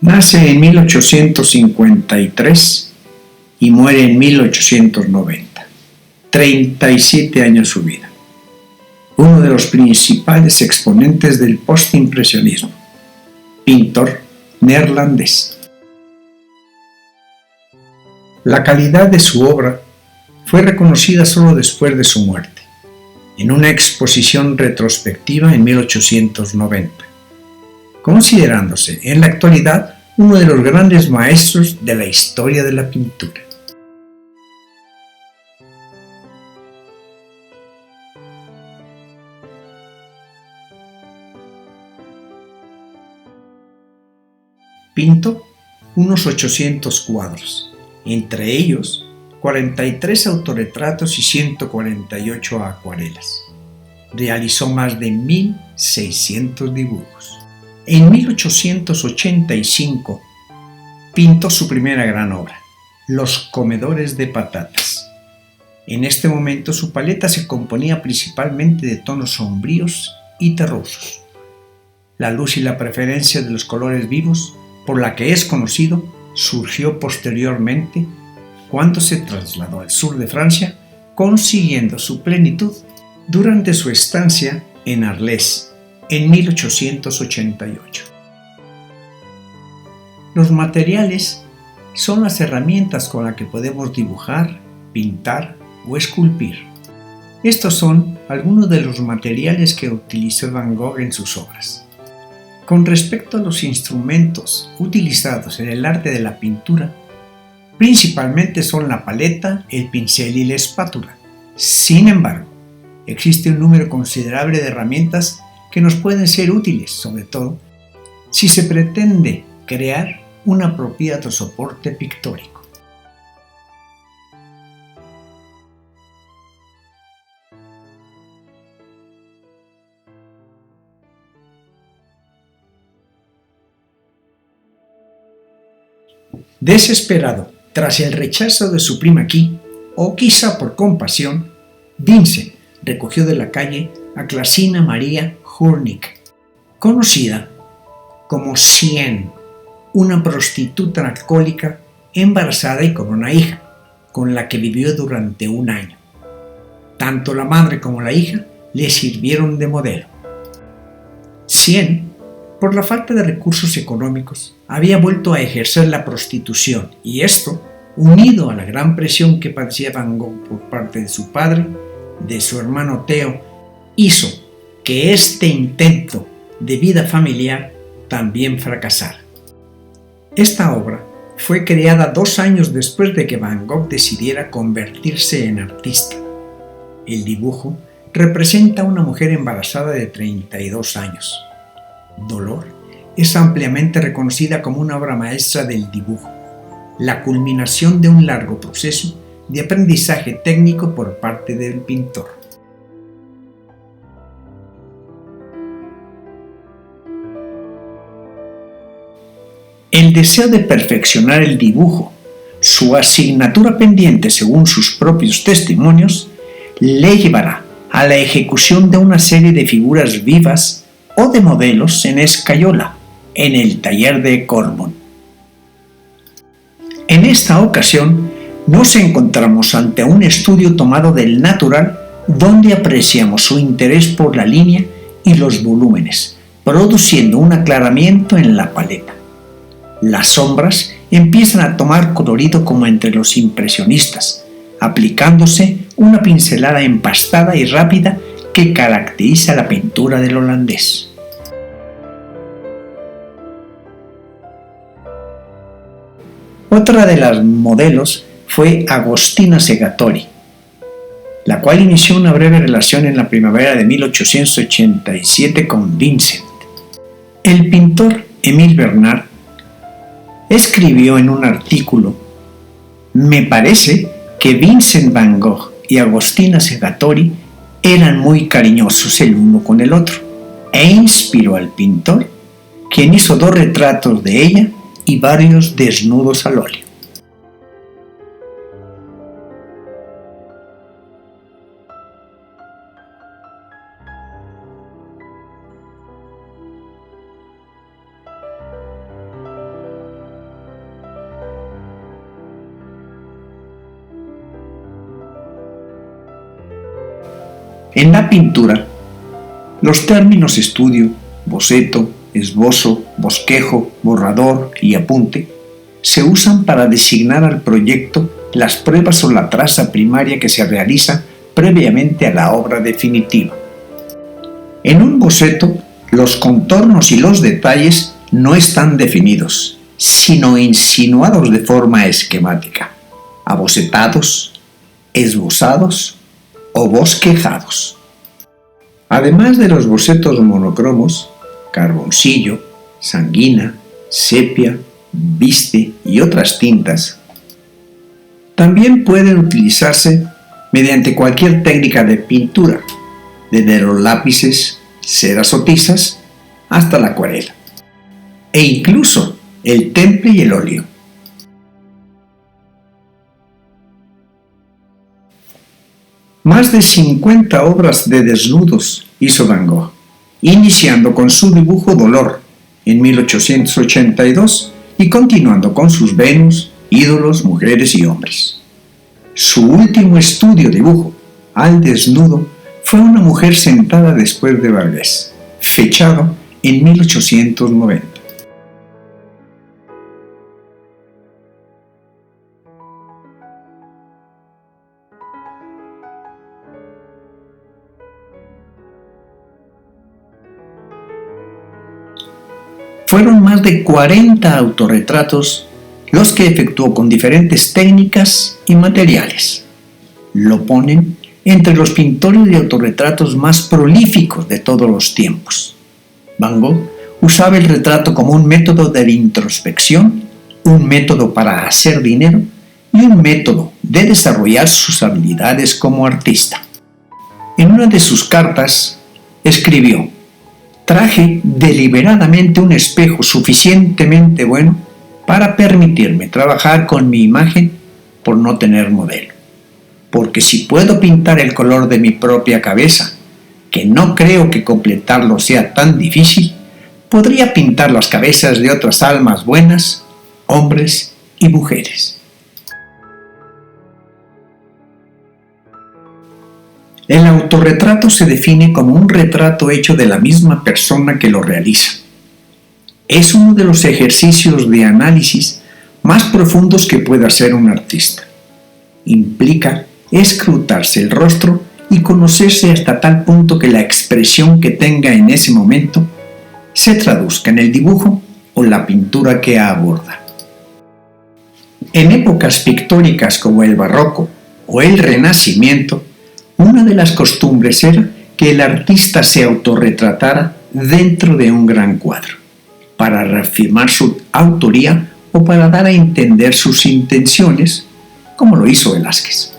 Nace en 1853 y muere en 1890. 37 años su vida. Uno de los principales exponentes del postimpresionismo. Pintor neerlandés. La calidad de su obra fue reconocida solo después de su muerte, en una exposición retrospectiva en 1890, considerándose en la actualidad uno de los grandes maestros de la historia de la pintura. Pintó unos 800 cuadros, entre ellos 43 autorretratos y 148 acuarelas. Realizó más de 1.600 dibujos. En 1885 pintó su primera gran obra, Los comedores de patatas. En este momento su paleta se componía principalmente de tonos sombríos y terrosos. La luz y la preferencia de los colores vivos, por la que es conocido, surgió posteriormente cuando se trasladó al sur de Francia, consiguiendo su plenitud durante su estancia en Arles en 1888. Los materiales son las herramientas con las que podemos dibujar, pintar o esculpir. Estos son algunos de los materiales que utilizó Van Gogh en sus obras. Con respecto a los instrumentos utilizados en el arte de la pintura, principalmente son la paleta, el pincel y la espátula. Sin embargo, existe un número considerable de herramientas que nos pueden ser útiles, sobre todo si se pretende crear un apropiado soporte pictórico. Desesperado tras el rechazo de su prima Key, o quizá por compasión, Vincent recogió de la calle a Clasina Maria Hurnik, conocida como Cien, una prostituta alcohólica embarazada y con una hija, con la que vivió durante un año. Tanto la madre como la hija le sirvieron de modelo. Cien, por la falta de recursos económicos, había vuelto a ejercer la prostitución, y esto, unido a la gran presión que padecía Van Gogh por parte de su padre, de su hermano Theo, hizo que este intento de vida familiar también fracasara. Esta obra fue creada 2 años después de que Van Gogh decidiera convertirse en artista. El dibujo representa a una mujer embarazada de 32 años. Dolor es ampliamente reconocida como una obra maestra del dibujo, la culminación de un largo proceso de aprendizaje técnico por parte del pintor. El deseo de perfeccionar el dibujo, su asignatura pendiente según sus propios testimonios, le llevará a la ejecución de una serie de figuras vivas o de modelos en escayola, en el taller de Corbon. En esta ocasión nos encontramos ante un estudio tomado del natural, donde apreciamos su interés por la línea y los volúmenes, produciendo un aclaramiento en la paleta. Las sombras empiezan a tomar colorido como entre los impresionistas, aplicándose una pincelada empastada y rápida que caracteriza la pintura del holandés. Otra de las modelos fue Agostina Segatori, la cual inició una breve relación en la primavera de 1887 con Vincent. El pintor Émile Bernard escribió en un artículo: "Me parece que Vincent Van Gogh y Agostina Segatori eran muy cariñosos el uno con el otro, e inspiró al pintor, quien hizo 2 retratos de ella y varios desnudos al óleo". En la pintura, los términos estudio, boceto, esbozo, bosquejo, borrador y apunte se usan para designar al proyecto las pruebas o la traza primaria que se realiza previamente a la obra definitiva. En un boceto, los contornos y los detalles no están definidos, sino insinuados de forma esquemática, abocetados, esbozados o bosquejados. Además de los bocetos monocromos, carboncillo, sanguina, sepia, viste y otras tintas, también pueden utilizarse mediante cualquier técnica de pintura, desde los lápices, ceras o tizas, hasta la acuarela, e incluso el temple y el óleo. Más de 50 obras de desnudos hizo Van Gogh, iniciando con su dibujo Dolor en 1882 y continuando con sus Venus, ídolos, mujeres y hombres. Su último estudio dibujo, Al desnudo, fue una mujer sentada después de Valdés, fechado en 1890. Fueron más de 40 autorretratos los que efectuó con diferentes técnicas y materiales. Lo ponen entre los pintores de autorretratos más prolíficos de todos los tiempos. Van Gogh usaba el retrato como un método de introspección, un método para hacer dinero y un método de desarrollar sus habilidades como artista. En una de sus cartas escribió: traje deliberadamente un espejo suficientemente bueno para permitirme trabajar con mi imagen por no tener modelo. Porque si puedo pintar el color de mi propia cabeza, que no creo que completarlo sea tan difícil, podría pintar las cabezas de otras almas buenas, hombres y mujeres. El autorretrato se define como un retrato hecho de la misma persona que lo realiza. Es uno de los ejercicios de análisis más profundos que puede hacer un artista. Implica escrutarse el rostro y conocerse hasta tal punto que la expresión que tenga en ese momento se traduzca en el dibujo o la pintura que aborda. En épocas pictóricas como el Barroco o el Renacimiento, una de las costumbres era que el artista se autorretratara dentro de un gran cuadro, para reafirmar su autoría o para dar a entender sus intenciones, como lo hizo Velázquez.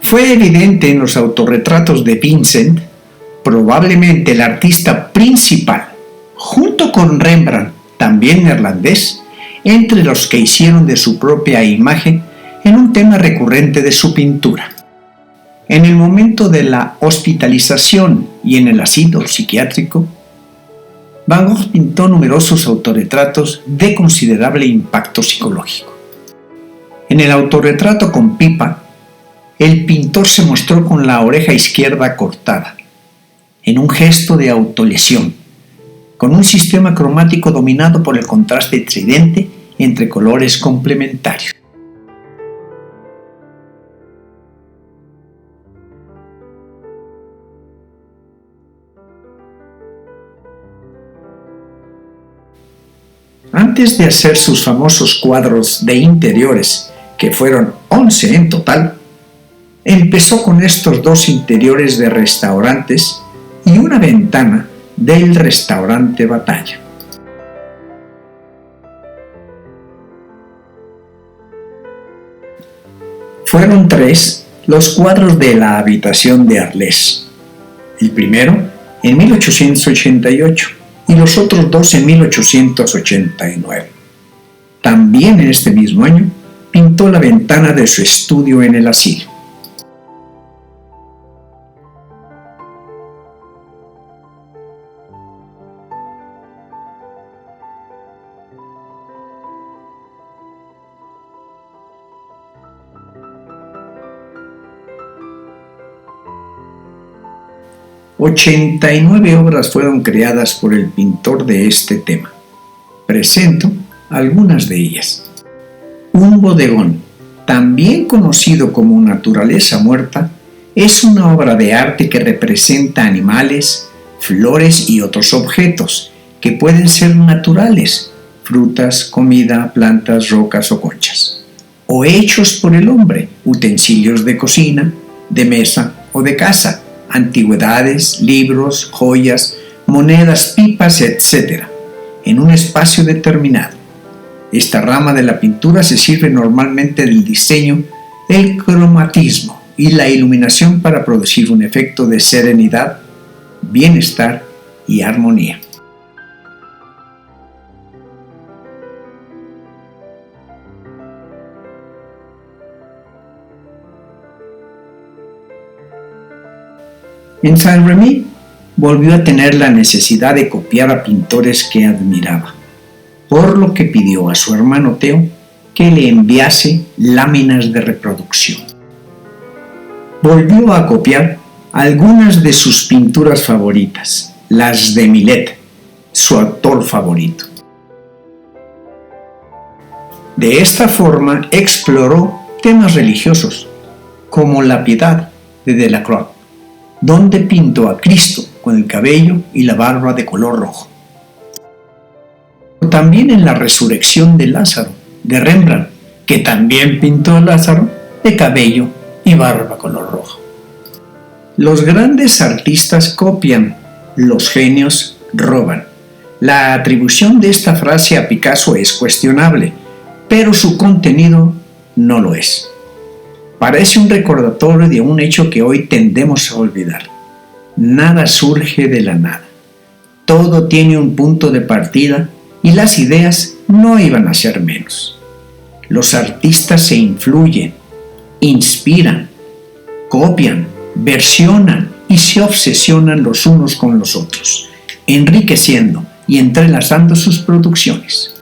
Fue evidente en los autorretratos de Vincent, probablemente el artista principal, junto con Rembrandt, también neerlandés, entre los que hicieron de su propia imagen en un tema recurrente de su pintura. En el momento de la hospitalización y en el asilo psiquiátrico, Van Gogh pintó numerosos autorretratos de considerable impacto psicológico. En el autorretrato con Pipa, el pintor se mostró con la oreja izquierda cortada, en un gesto de autolesión, con un sistema cromático dominado por el contraste tridente entre colores complementarios. Antes de hacer sus famosos cuadros de interiores, que fueron 11 en total, empezó con estos dos interiores de restaurantes y una ventana del restaurante Batalla. Fueron 3 los cuadros de la habitación de Arles. El primero en 1888 y los otros 2 en 1889. También en este mismo año pintó la ventana de su estudio en el asilo. «89 obras fueron creadas por el pintor de este tema. Presento algunas de ellas. Un bodegón, también conocido como Naturaleza Muerta, es una obra de arte que representa animales, flores y otros objetos que pueden ser naturales, frutas, comida, plantas, rocas o conchas, o hechos por el hombre, utensilios de cocina, de mesa o de casa, antigüedades, libros, joyas, monedas, pipas, etc., en un espacio determinado. Esta rama de la pintura se sirve normalmente del diseño, el cromatismo y la iluminación para producir un efecto de serenidad, bienestar y armonía. En Saint-Remy volvió a tener la necesidad de copiar a pintores que admiraba, por lo que pidió a su hermano Theo que le enviase láminas de reproducción. Volvió a copiar algunas de sus pinturas favoritas, las de Millet, su autor favorito. De esta forma exploró temas religiosos, como la Piedad de Delacroix, donde pintó a Cristo con el cabello y la barba de color rojo. También en la Resurrección de Lázaro, de Rembrandt, que también pintó a Lázaro de cabello y barba color rojo. Los grandes artistas copian, los genios roban. La atribución de esta frase a Picasso es cuestionable, pero su contenido no lo es. Parece un recordatorio de un hecho que hoy tendemos a olvidar. Nada surge de la nada. Todo tiene un punto de partida y las ideas no iban a ser menos. Los artistas se influyen, inspiran, copian, versionan y se obsesionan los unos con los otros, enriqueciendo y entrelazando sus producciones.